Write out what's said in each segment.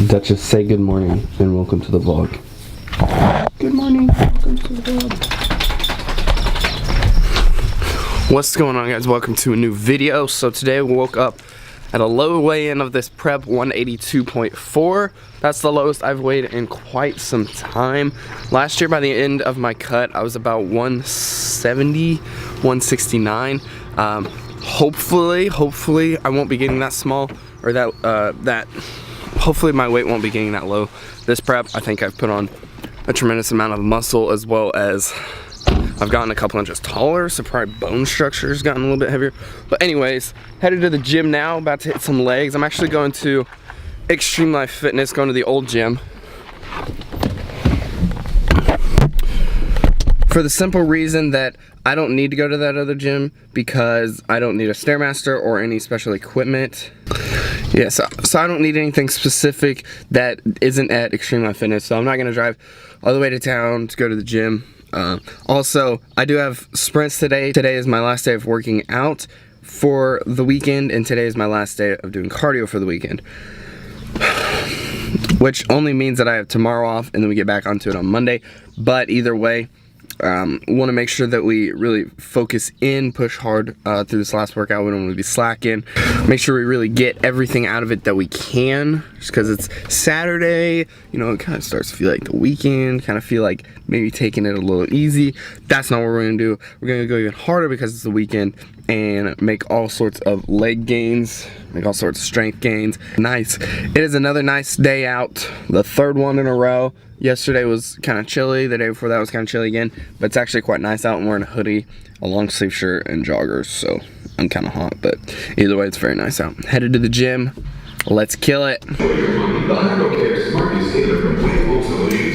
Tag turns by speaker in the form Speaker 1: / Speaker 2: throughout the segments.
Speaker 1: Duchess, say good morning and welcome to the vlog. Good morning, welcome to the vlog. What's going on, guys? Welcome to a new video. So today we woke up at a low weigh-in of this prep 182.4. That's the lowest I've weighed in quite some time. Last year by the end of my cut I was about 170, 169. Hopefully I won't be getting that small, or hopefully my weight won't be getting that low this prep. I think I've put on a tremendous amount of muscle, as well as I've gotten a couple inches taller, so probably bone structure's gotten a little bit heavier. But anyways, headed to the gym now, about to hit some legs. I'm actually going to Extreme Life Fitness, going to the old gym. For the simple reason that I don't need to go to that other gym because I don't need a Stairmaster or any special equipment. Yeah, so I don't need anything specific that isn't at Extreme Life Fitness, so I'm not gonna drive all the way to town to go to the gym. Also, I do have sprints today. Today is my last day of working out for the weekend, and today is my last day of doing cardio for the weekend. Which only means that I have tomorrow off, and then we get back onto it on Monday. But either way, want to make sure that we really focus in, push hard through this last workout. We don't want to be slacking. Make sure we really get everything out of it that we can, just because it's Saturday, you know, it kind of starts to feel like the weekend, kind of feel like maybe taking it a little easy. That's not what we're going to do. We're going to go even harder because it's the weekend and make all sorts of leg gains, make all sorts of strength gains. Nice. It is another nice day out, the third one in a row. Yesterday was kind of chilly, the day before that was kind of chilly again, but it's actually quite nice out. I'm wearing a hoodie, a long sleeve shirt, and joggers, so I'm kind of hot, but either way, it's very nice out. Headed to the gym, let's kill it.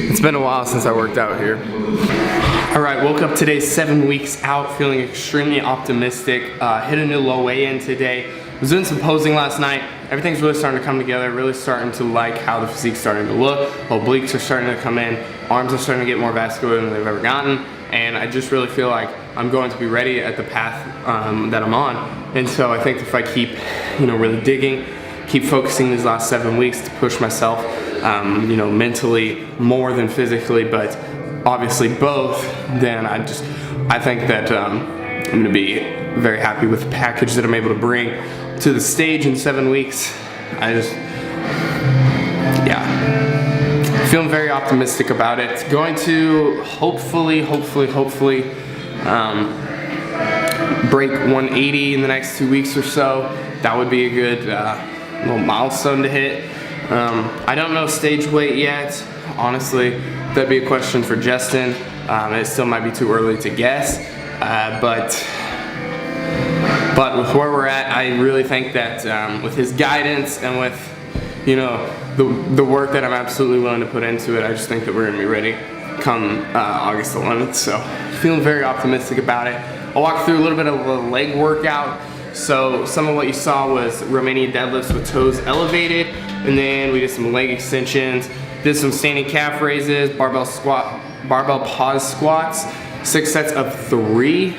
Speaker 1: It's been a while since I worked out here. Alright, woke up today 7 weeks out, feeling extremely optimistic. Hit a new low weigh-in today. Was doing some posing last night. Everything's really starting to come together, really starting to like how the physique's starting to look. Obliques are starting to come in, arms are starting to get more vascular than they've ever gotten, and I just really feel like I'm going to be ready at the path that I'm on. And so I think if I keep, really digging, keep focusing these last 7 weeks to push myself, mentally more than physically, but obviously both, then I think that I'm gonna be very happy with the package that I'm able to bring to the stage in 7 weeks. Feeling very optimistic about it. Going to hopefully break 180 in the next 2 weeks or so. That would be a good little milestone to hit. I don't know stage weight yet. Honestly, that'd be a question for Justin. It still might be too early to guess, but with where we're at, I really think that with his guidance and with, the work that I'm absolutely willing to put into it, I just think that we're gonna be ready come August 11th. So feeling very optimistic about it. I'll walk through a little bit of a leg workout. So some of what you saw was Romanian deadlifts with toes elevated, and then we did some leg extensions, did some standing calf raises, barbell pause squats, 6 sets of 3.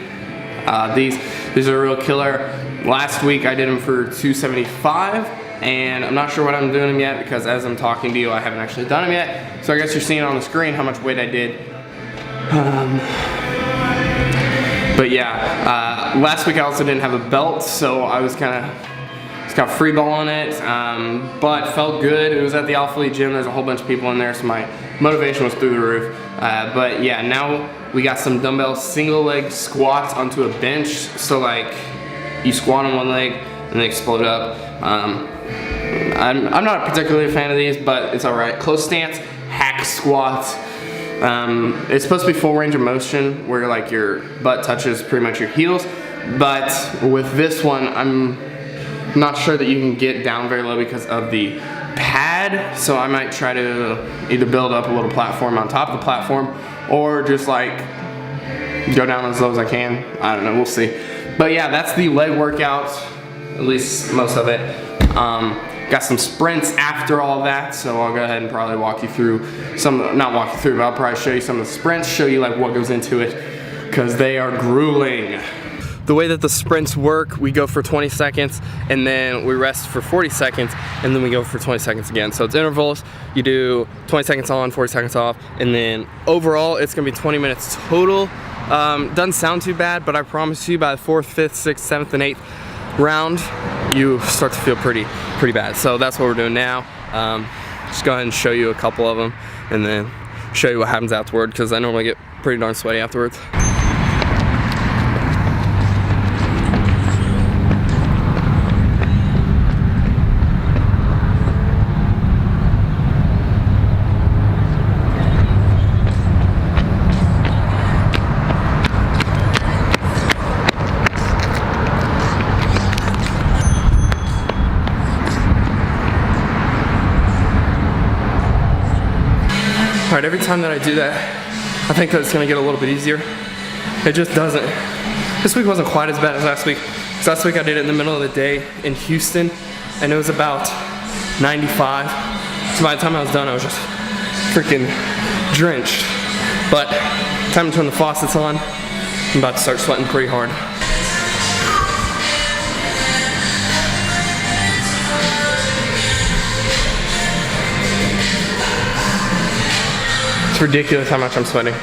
Speaker 1: These are a real killer. Last week I did them for 275, and I'm not sure what I'm doing them yet because as I'm talking to you I haven't actually done them yet. So I guess you're seeing on the screen how much weight I did. But yeah, last week I also didn't have a belt, so I was kind of free balling it, but felt good. It was at the Alpha Elite gym. There's a whole bunch of people in there, so my motivation was through the roof. But yeah, now we got some dumbbell single leg squats onto a bench. So like you squat on one leg and they explode up. I'm not particularly a fan of these, but it's all right. Close stance, hack squats. It's supposed to be full range of motion where like your butt touches pretty much your heels. But with this one, I'm not sure that you can get down very low because of the pad, so I might try to either build up a little platform on top of the platform or just like go down as low as I can. I don't know, we'll see. But yeah, that's the leg workout, at least most of it. Got some sprints after all that, so I'll go ahead and probably walk you through not walk you through, but I'll probably show you some of the sprints, show you like what goes into it, because they are grueling. The the way that the sprints work, we go for 20 seconds and then we rest for 40 seconds and then we go for 20 seconds again. So it's intervals. You do 20 seconds on, 40 seconds off, and then overall it's gonna be 20 minutes total. Doesn't sound too bad, but I promise you by the 4th, 5th, 6th, 7th, and 8th round, you start to feel pretty bad. So that's what we're doing now. Just go ahead and show you a couple of them and then show you what happens afterward, because I normally get pretty darn sweaty afterwards. Alright, every time that I do that, I think that it's gonna get a little bit easier. It just doesn't. This week wasn't quite as bad as last week. So last week I did it in the middle of the day in Houston, and it was about 95. So by the time I was done, I was just freaking drenched. But time to turn the faucets on. I'm about to start sweating pretty hard. It's ridiculous how much I'm sweating.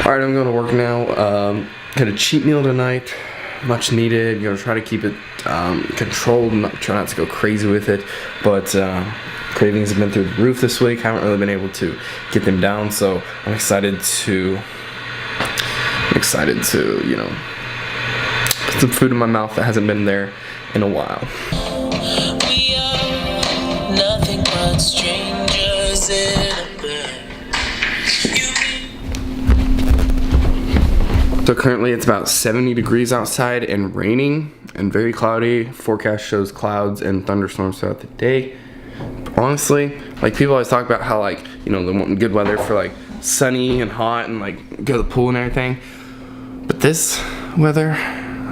Speaker 1: Alright, I'm going to work now. Had a cheat meal tonight, much needed. Gonna try to keep it controlled, try not to go crazy with it. But cravings have been through the roof this week. Haven't really been able to get them down, so I'm excited to, you know, put some food in my mouth that hasn't been there in a while.
Speaker 2: We are nothing but strangers in a bed.
Speaker 1: So currently it's about 70 degrees outside and raining and very cloudy. Forecast shows clouds and thunderstorms throughout the day. But honestly, like people always talk about how, like, you know, they want good weather for like sunny and hot and like go to the pool and everything. But this weather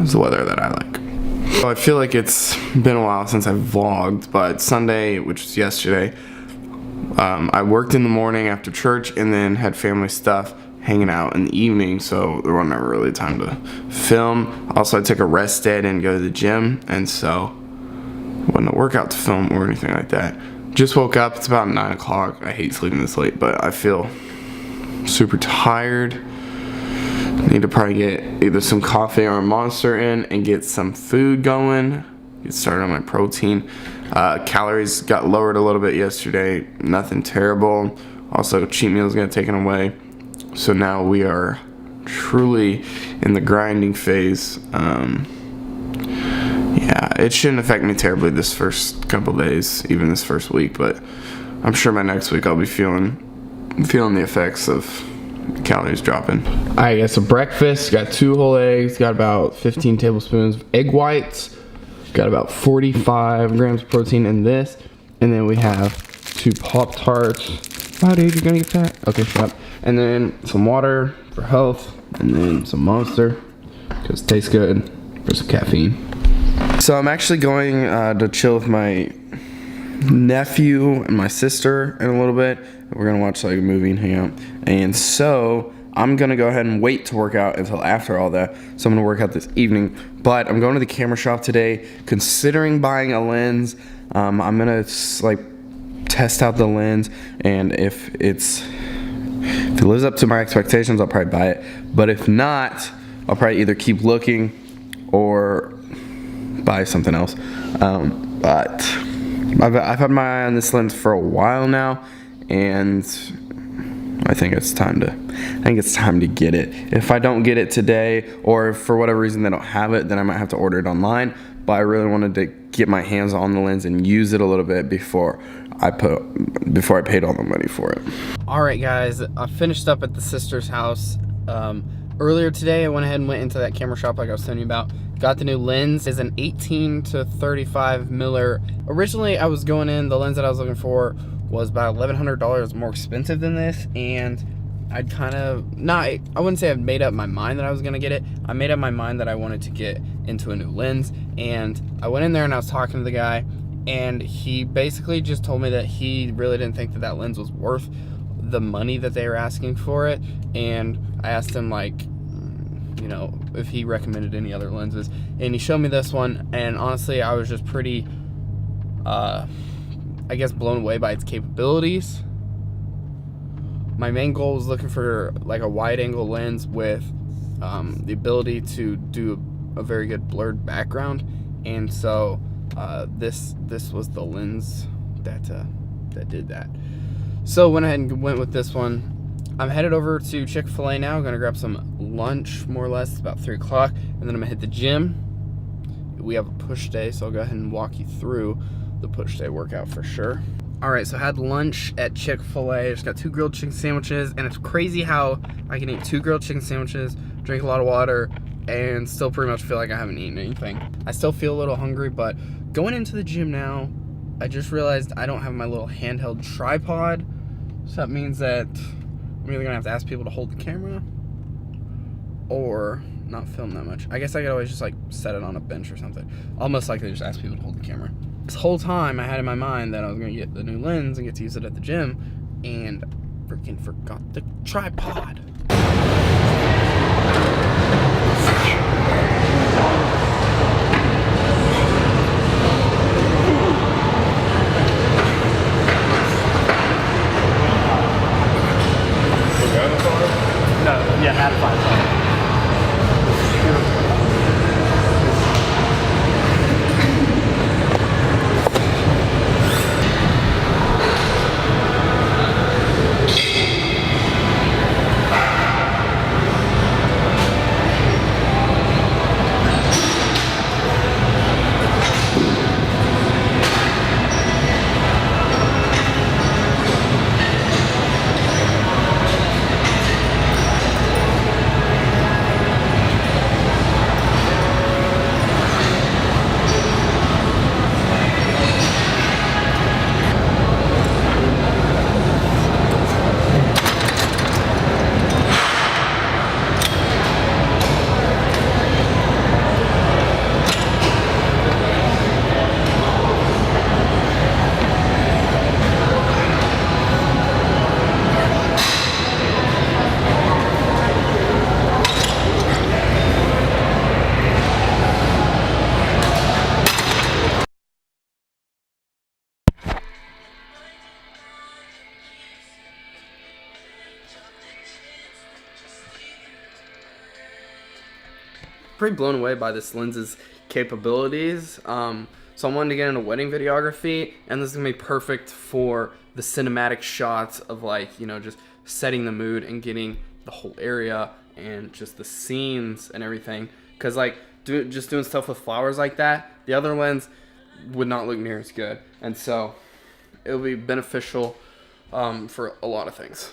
Speaker 1: is the weather that I like. So I feel like it's been a while since I've vlogged, but Sunday, which was yesterday, I worked in the morning after church and then had family stuff hanging out in the evening, so there wasn't ever really time to film. Also, I took a rest day and go to the gym, and so it wasn't a workout to film or anything like that. Just woke up. It's about 9 o'clock. I hate sleeping this late, but I feel super tired. Need to probably get either some coffee or a Monster in and get some food going. Get started on my protein. Calories got lowered a little bit yesterday. Nothing terrible. Also, cheat meals got taken away. So now we are truly in the grinding phase. Yeah, it shouldn't affect me terribly this first couple days, even this first week, but I'm sure by next week I'll be feeling the effects of calories dropping. Alright guys, so breakfast, got 2 whole eggs, got about 15 tablespoons of egg whites, got about 45 grams of protein in this, and then we have 2 Pop-Tarts. Wow, dude, you're gonna get fat? Okay, shut up. And then some water for health, and then some Monster, because it tastes good, for some caffeine. So I'm actually going to chill with my nephew and my sister in a little bit. We're gonna watch like a movie and hang out. And so I'm gonna go ahead and wait to work out until after all that. So I'm gonna work out this evening. But I'm going to the camera shop today, considering buying a lens. I'm gonna like test out the lens, and if it's
Speaker 3: it lives up to my expectations, I'll probably buy it. But if not, I'll probably either keep looking or buy something else. But I've had my eye on this lens for a while now, and I think it's time to get it. If I don't get it today, or if for whatever reason they don't have it, then I might have to order it online. But I really wanted to get my hands on the lens and use it a little bit before I paid all the money for it.
Speaker 1: All right, guys, I finished up at the sister's house. Earlier today, I went ahead and went into that camera shop like I was telling you about. Got the new lens. It's an 18 to 35 miller. Originally, I was going in, the lens that I was looking for was about $1,100 more expensive than this, and I'd kind of, I wouldn't say I've made up my mind that I was gonna get it. I made up my mind that I wanted to get into a new lens, and I went in there and I was talking to the guy, and he basically just told me that he really didn't think that lens was worth the money that they were asking for it. And I asked him, like, you know, if he recommended any other lenses, and he showed me this one, and honestly I was just pretty I guess blown away by its capabilities. My main goal was looking for like a wide angle lens with the ability to do a very good blurred background, and so this was the lens that did that. So went ahead and went with this one. I'm headed over to Chick-fil-A now. I'm gonna grab some lunch, more or less. It's about 3 o'clock, and then I'm gonna hit the gym. We have a push day, so I'll go ahead and walk you through the push day workout for sure. All right, so I had lunch at Chick-fil-A. Just got 2 grilled chicken sandwiches, and it's crazy how I can eat 2 grilled chicken sandwiches, drink a lot of water, and still pretty much feel like I haven't eaten anything. I still feel a little hungry, but going into the gym now, I just realized I don't have my little handheld tripod. So that means that I'm either gonna have to ask people to hold the camera or not film that much. I guess I could always just like set it on a bench or something. I'll most likely just ask people to hold the camera. This whole time I had in my mind that I was gonna get the new lens and get to use it at the gym, and freaking forgot the tripod. No, yeah, add 5. Pretty blown away by this lens's capabilities. So I'm wanting to get into wedding videography, and this is gonna be perfect for the cinematic shots of, like, you know, just setting the mood and getting the whole area and just the scenes and everything. Cause like just doing stuff with flowers like that, the other lens would not look near as good, and so it'll be beneficial for a lot of things.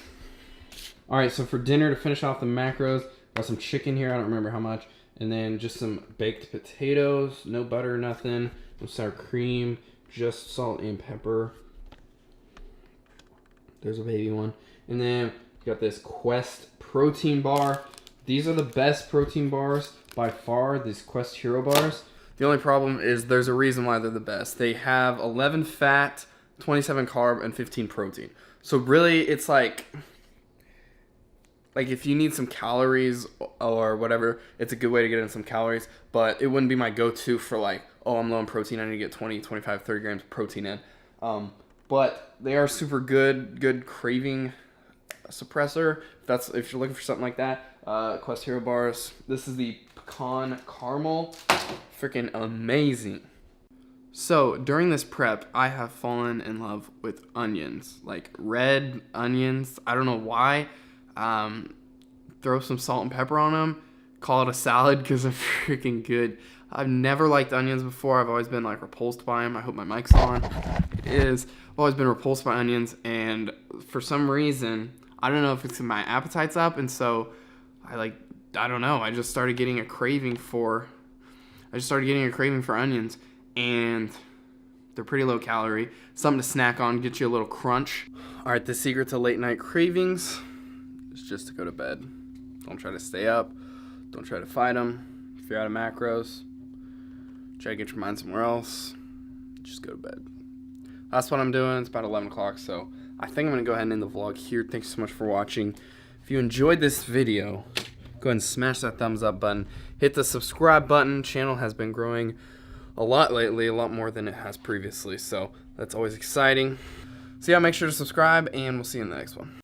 Speaker 1: All right, so for dinner, to finish off the macros, got some chicken here. I don't remember how much. And then just some baked potatoes, no butter, nothing, no sour cream, just salt and pepper. There's a baby one. And then got this Quest protein bar. These are the best protein bars by far, these Quest Hero bars. The only problem is there's a reason why they're the best. They have 11 fat, 27 carb, and 15 protein. So really, it's like if you need some calories or whatever, it's a good way to get in some calories, but it wouldn't be my go-to for like, oh, I'm low in protein, I need to get 20, 25, 30 grams of protein in. But they are super good craving suppressor. If you're looking for something like that, Quest Hero bars. This is the pecan caramel. Freaking amazing. So during this prep, I have fallen in love with onions, like red onions. I don't know why. Throw some salt and pepper on them. Call it a salad because they're freaking good. I've never liked onions before. I've always been like repulsed by them. I hope my mic's on. It is. I've always been repulsed by onions, and for some reason, I don't know if it's my appetite's up, and so I don't know. I just started getting a craving for onions, and they're pretty low calorie. Something to snack on, get you a little crunch. All right, the secret to late night cravings is just to go to bed. Don't try to stay up. Don't try to fight them. If you're out of macros, try to get your mind somewhere else. Just go to bed. That's what I'm doing. It's about 11 o'clock, so I think I'm going to go ahead and end the vlog here. Thanks so much for watching. If you enjoyed this video, go ahead and smash that thumbs up button. Hit the subscribe button. Channel has been growing a lot lately, a lot more than it has previously, so that's always exciting. So yeah, make sure to subscribe, and we'll see you in the next one.